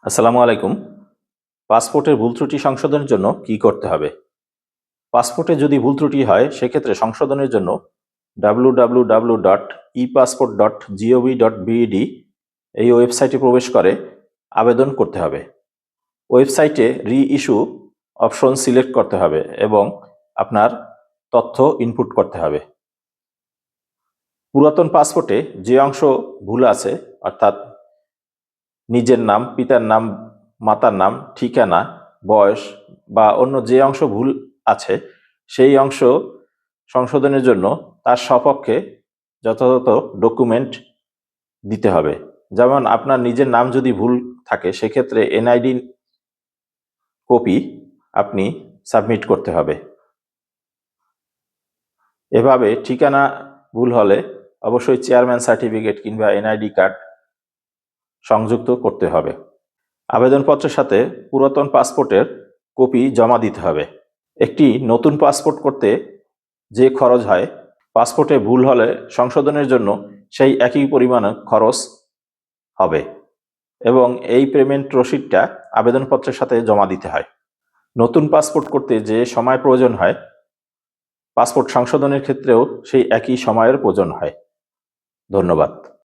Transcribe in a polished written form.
আসসালামু আলাইকুম। পাসপোর্টের ভুল ত্রুটি সংশোধনের জন্য কি করতে হবে? পাসপোর্টে যদি ভুল ত্রুটি হয় সেক্ষেত্রে সংশোধনের জন্য www.epassport.gov.bed এই ওয়েবসাইটে প্রবেশ করে আবেদন করতে হবে। ওয়েবসাইটে রি-ইস্যু অপশন সিলেক্ট করতে হবে এবং আপনার তথ্য ইনপুট করতে হবে। পুরাতন পাসপোর্টে যে অংশ ভুল আছে, অর্থাৎ নিজের নাম, পিতার নাম, মাতার নাম, ঠিকানা, বয়স বা অন্য যে অংশ ভুল আছে সেই অংশ সংশোধনের জন্য তার সপক্ষে যথাযথ ডকুমেন্ট দিতে হবে। যেমন আপনার নিজের নাম যদি ভুল থাকে সেক্ষেত্রে এনআইডি কপি আপনি সাবমিট করতে হবে। এভাবে ঠিকানা ভুল হলে অবশ্যই চেয়ারম্যান সার্টিফিকেট কিংবা এনআইডি কার্ড সংযুক্ত করতে হবে। আবেদনপত্রের সাথে পুরাতন পাসপোর্টের কপি জমা দিতে হবে। একটি নতুন পাসপোর্ট করতে যে খরচ হয়, পাসপোর্টে ভুল হলে সংশোধনের জন্য সেই একই পরিমাণে খরচ হবে এবং এই পেমেন্ট রসিদটা আবেদনপত্রের সাথে জমা দিতে হয়। নতুন পাসপোর্ট করতে যে সময় প্রয়োজন হয়, পাসপোর্ট সংশোধনের ক্ষেত্রেও সেই একই সময়ের প্রয়োজন হয়। ধন্যবাদ।